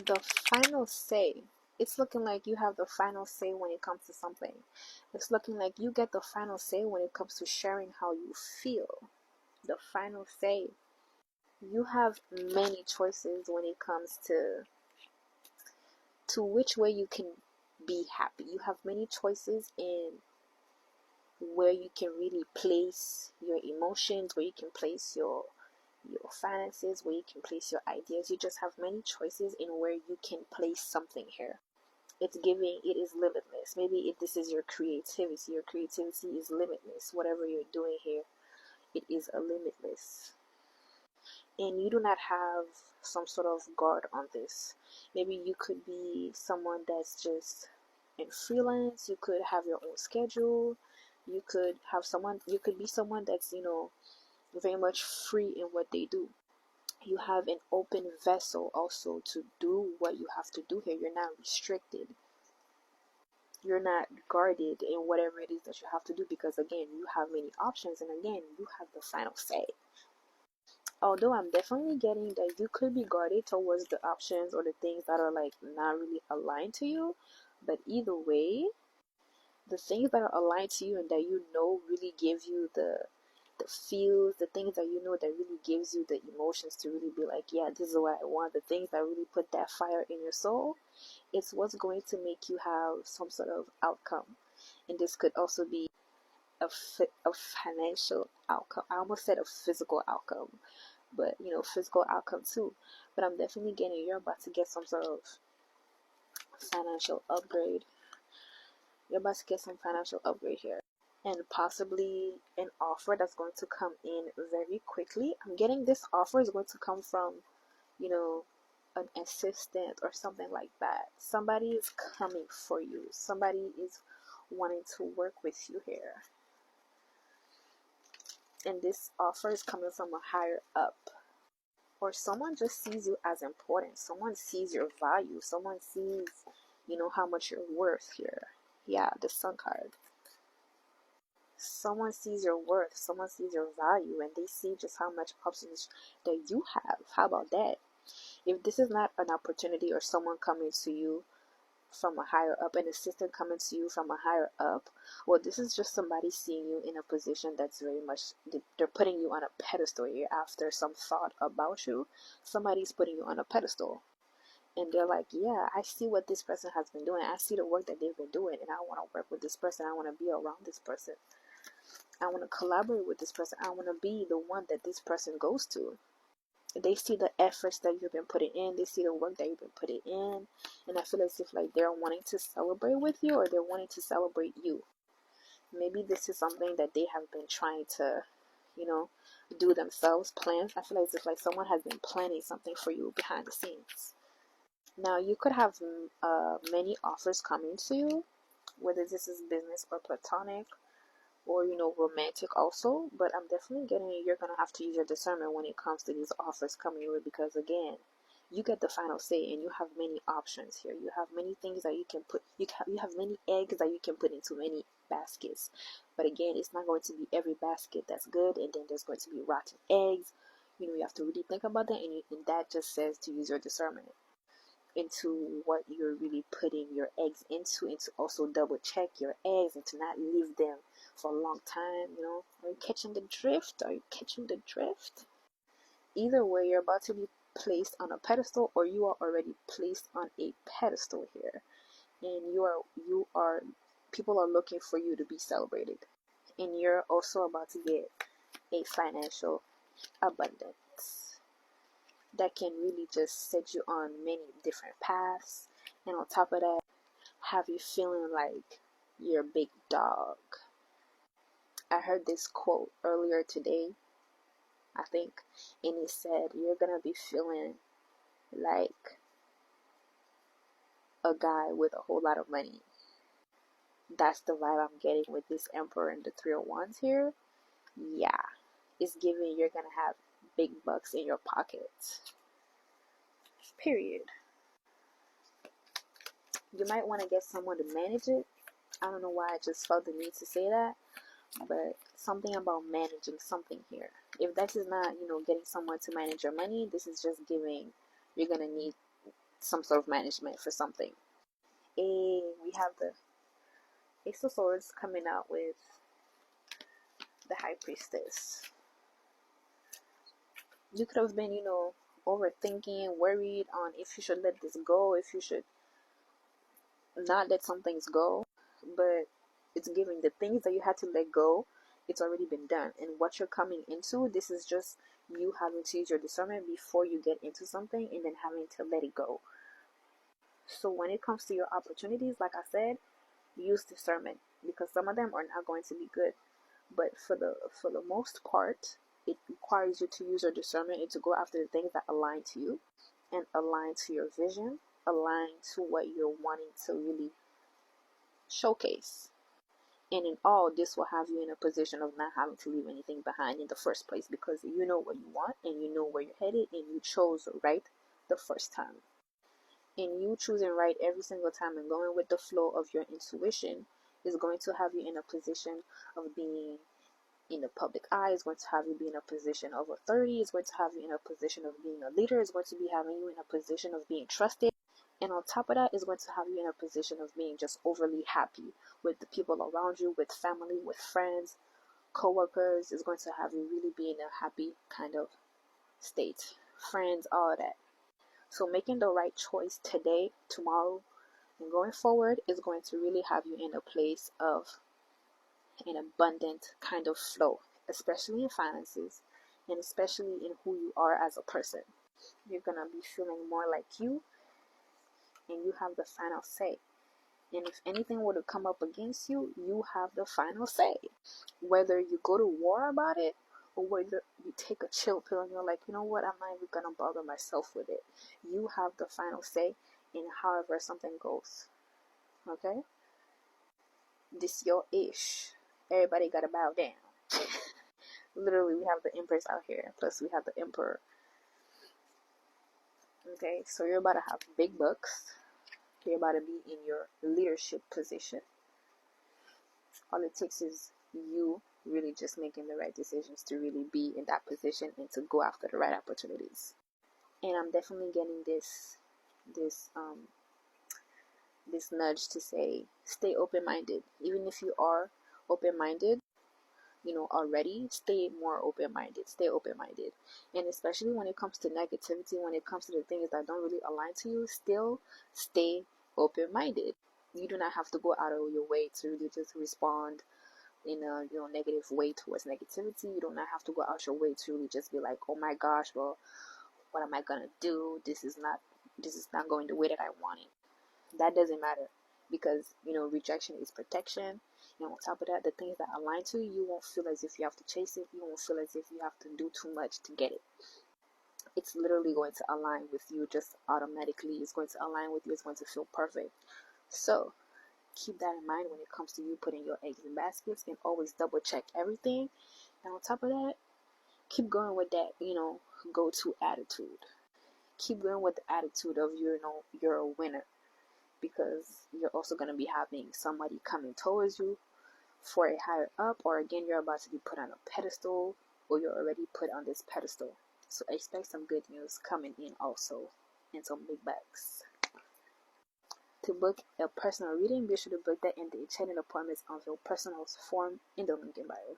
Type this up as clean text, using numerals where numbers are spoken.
The final say. It's looking like you have the final say when it comes to something. It's looking like you get the final say when it comes to sharing how you feel. The final say. You have many choices when it comes to which way you can be happy. You have many choices in where you can really place your emotions, where you can place your finances, where you can place your ideas. You just have many choices in where you can place something here. It's giving, it is limitless. Maybe if this is your creativity is limitless. Whatever you're doing here, it is a limitless. And you do not have some sort of guard on this. Maybe you could be someone that's just in freelance. You could have your own schedule. You could be someone that's, very much free in what they do. You have an open vessel also to do what you have to do here. You're not restricted. You're not guarded in whatever it is that you have to do, because again, you have many options, and again, you have the final say. Although I'm definitely getting that you could be guarded towards the options or the things that are like not really aligned to you, but either way, the things that are aligned to you and that really give you the feels, the things that that really gives you the emotions to really be like, yeah, this is what I want, the things that really put that fire in your soul, it's what's going to make you have some sort of outcome. And this could also be a financial outcome. I almost said a physical outcome, but physical outcome too. But I'm definitely getting, you're about to get some sort of financial upgrade. You're about to get some financial upgrade here, and possibly an offer that's going to come in very quickly. I'm getting this offer is going to come from, an assistant or something like that. Somebody is coming for you. Somebody is wanting to work with you here. And this offer is coming from a higher up. Or someone just sees you as important. Someone sees your value. Someone sees, how much you're worth here. Yeah, the Sun card. Someone sees your worth, someone sees your value, and they see just how much options that you have. How about that? If this is not an opportunity or someone coming to you from a higher up, an assistant coming to you from a higher up, well, this is just somebody seeing you in a position that's very much, they're putting you on a pedestal here after some thought about you. Somebody's putting you on a pedestal. And they're like, yeah, I see what this person has been doing. I see the work that they've been doing, and I want to work with this person. I want to be around this person. I want to collaborate with this person. I want to be the one that this person goes to. They see the efforts that you've been putting in. They see the work that you've been putting in. And I feel as if like they're wanting to celebrate with you, or they're wanting to celebrate you. Maybe this is something that they have been trying to, do themselves, plan. I feel as if like someone has been planning something for you behind the scenes. Now, you could have many offers coming to you, whether this is business or platonic, or romantic also. But I'm definitely getting you're gonna have to use your discernment when it comes to these offers coming your way, because again, you get the final say, and you have many options here. You have many things that you can put, you have many eggs that you can put into many baskets. But again, it's not going to be every basket that's good, and then there's going to be rotten eggs. You have to really think about that, and that just says to use your discernment into what you're really putting your eggs into, and to also double check your eggs and to not leave them for a long time. Are you catching the drift? Either way, you're about to be placed on a pedestal, or you are already placed on a pedestal here, and you are people are looking for you to be celebrated, and you're also about to get a financial abundance that can really just set you on many different paths, and on top of that, have you feeling like you're a big dog. I heard this quote earlier today, I think, and it said, you're gonna be feeling like a guy with a whole lot of money. That's the vibe I'm getting with this Emperor and the Three of Wands here. Yeah, it's giving you're gonna have big bucks in your pockets. Period. You might want to get someone to manage it. I don't know why I just felt the need to say that, but something about managing something here. If that is not, getting someone to manage your money, this is just giving you're gonna need some sort of management for something. We have the Ace of Swords coming out with the High Priestess. You could have been, overthinking, worried on if you should let this go, if you should not let some things go, but it's giving the things that you had to let go, it's already been done. And what you're coming into, this is just you having to use your discernment before you get into something and then having to let it go. So when it comes to your opportunities, like I said, use discernment, because some of them are not going to be good. But for the most part, it requires you to use your discernment and to go after the things that align to you and align to your vision, align to what you're wanting to really showcase. And in all, this will have you in a position of not having to leave anything behind in the first place, because you know what you want and you know where you're headed and you chose right the first time. And you choosing right every single time and going with the flow of your intuition is going to have you in a position of being in the public eye, is going to have you be in a position of authority, is going to have you in a position of being a leader, is going to be having you in a position of being trusted. And on top of that, is going to have you in a position of being just overly happy with the people around you, with family, with friends, co-workers. Is going to have you really be in a happy kind of state. Friends, all of that. So making the right choice today, tomorrow, and going forward is going to really have you in a place of an abundant kind of flow, especially in finances and especially in who you are as a person. You're going to be feeling more like you, and you have the final say. And if anything were to come up against you, you have the final say. Whether you go to war about it or whether you take a chill pill and you're like, you know what, I'm not even gonna bother myself with it. You have the final say in however something goes. Okay? This your ish. Everybody gotta bow down. Literally, we have the Empress out here, plus we have the Emperor. Okay, so you're about to have big bucks. You're about to be in your leadership position. All it takes is you really just making the right decisions to really be in that position and to go after the right opportunities. And I'm definitely getting this this nudge to say, stay open-minded. Even if you are open-minded, already, stay more open-minded. Stay open-minded. And especially when it comes to negativity, when it comes to the things that don't really align to you, still stay open-minded. You do not have to go out of your way to really just respond in a negative way towards negativity. You do not have to go out your way to really just be like, oh my gosh, well, what am I gonna do? This is not going the way that I want it. That doesn't matter, because rejection is protection. And on top of that, the things that align to you, you won't feel as if you have to chase it. You won't feel as if you have to do too much to get it. It's literally going to align with you just automatically. It's going to align with you. It's going to feel perfect. So keep that in mind when it comes to you putting your eggs in baskets, and always double check everything. And on top of that, keep going with that, go-to attitude. Keep going with the attitude of you're a winner, because you're also going to be having somebody coming towards you for a higher up, or again, you're about to be put on a pedestal, or you're already put on this pedestal. So expect some good news coming in also, and some big bucks. To book a personal reading, be sure to book that in the Enchanted Appointments Unveiled personal form in the link in bio.